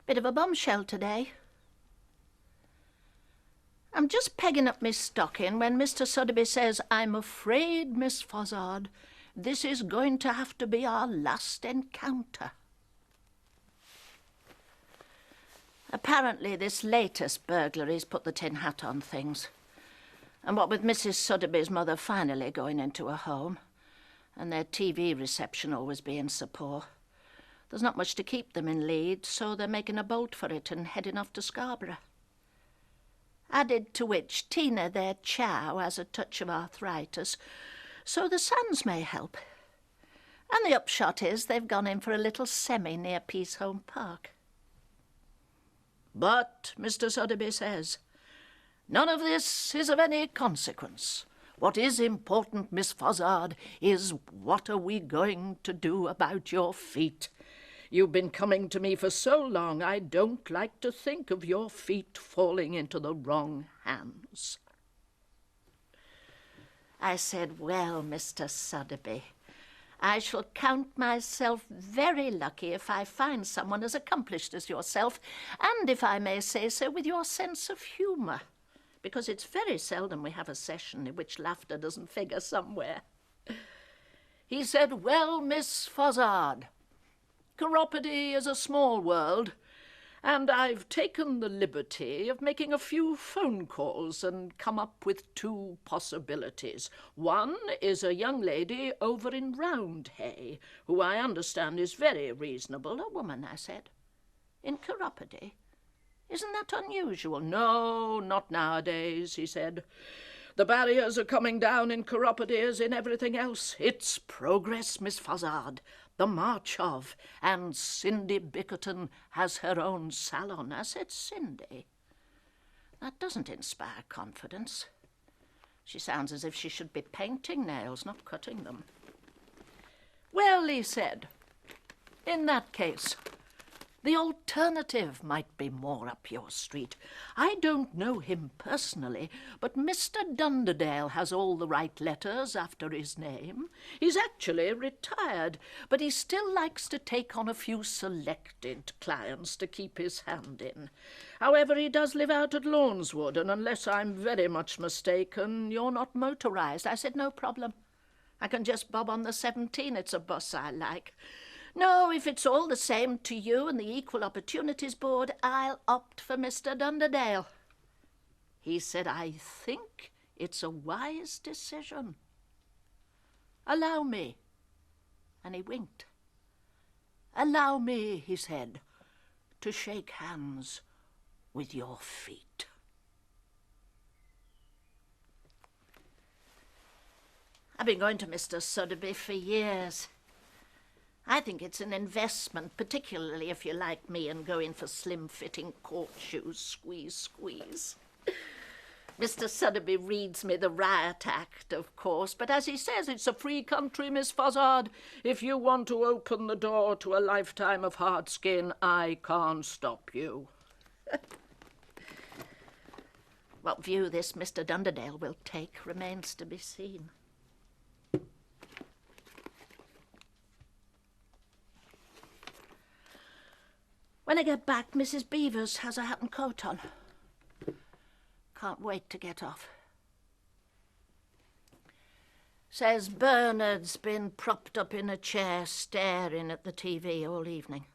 Bit of a bombshell today. I'm just pegging up my stocking when Mr. Sotheby says, "I'm afraid, Miss Fozzard, this is going to have to be our last encounter." Apparently this latest burglary's put the tin hat on things. And what with Mrs. Sotheby's mother finally going into a home, and their TV reception always being so poor, there's not much to keep them in Leeds, so they're making a bolt for it and heading off to Scarborough. Added to which Tina, their chow, has a touch of arthritis, so the sons may help. And the upshot is they've gone in for a little semi near Peaceholm Park. But, Mr. Sotheby says, none of this is of any consequence. What is important, Miss Fozzard, is what are we going to do about your feet? You've been coming to me for so long, I don't like to think of your feet falling into the wrong hands. I said, well, Mr. Sotheby, I shall count myself very lucky if I find someone as accomplished as yourself, and, if I may say so, with your sense of humour, because it's very seldom we have a session in which laughter doesn't figure somewhere. He said, well, Miss Fozzard, chiropody is a small world, and I've taken the liberty of making a few phone calls and come up with two possibilities. One is a young lady over in Roundhay, who I understand is very reasonable. A woman, I said. In chiropody? Isn't that unusual? No, not nowadays, he said. The barriers are coming down in chiropody as in everything else. It's progress, Miss Fozzard. The march of, and Cindy Bickerton has her own salon. I said, Cindy? That doesn't inspire confidence. She sounds as if she should be painting nails, not cutting them. Well, he said, in that case, the alternative might be more up your street. I don't know him personally, but Mr. Dunderdale has all the right letters after his name. He's actually retired, but he still likes to take on a few selected clients to keep his hand in. However, he does live out at Lawnswood, and unless I'm very much mistaken, you're not motorised. I said, no problem. I can just bob on the 17. It's a bus I like. No, if it's all the same to you and the Equal Opportunities Board, I'll opt for Mr. Dunderdale. He said, I think it's a wise decision. Allow me. And he winked. Allow me, he said, to shake hands with your feet. I've been going to Mr. Sotheby for years. I think it's an investment, particularly if you're like me and go in for slim-fitting court shoes, squeeze, squeeze. Mr. Sotheby reads me the Riot Act, of course, but as he says, it's a free country, Miss Fozzard. If you want to open the door to a lifetime of hard skin, I can't stop you. What view this Mr. Dunderdale will take remains to be seen. When I get back, Mrs. Beavers has a hat and coat on. Can't wait to get off. Says Bernard's been propped up in a chair staring at the TV all evening.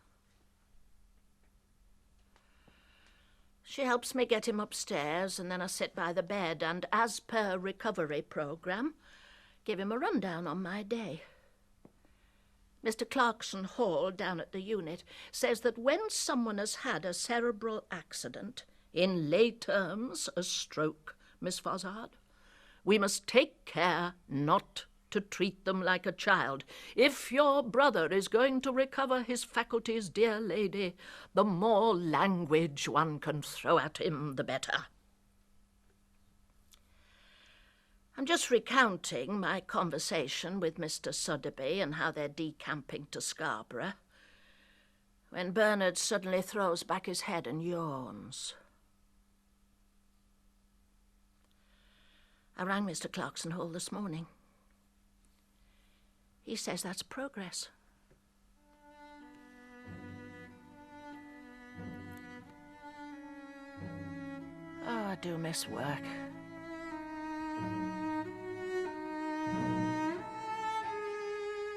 She helps me get him upstairs, and then I sit by the bed and, as per recovery programme, give him a rundown on my day. Mr. Clarkson Hall, down at the unit, says that when someone has had a cerebral accident, in lay terms a stroke, Miss Fozzard, we must take care not to treat them like a child. If your brother is going to recover his faculties, dear lady, the more language one can throw at him, the better. I'm just recounting my conversation with Mr. Sotheby and how they're decamping to Scarborough, when Bernard suddenly throws back his head and yawns. I rang Mr. Clarkson Hall this morning. He says that's progress. do miss work.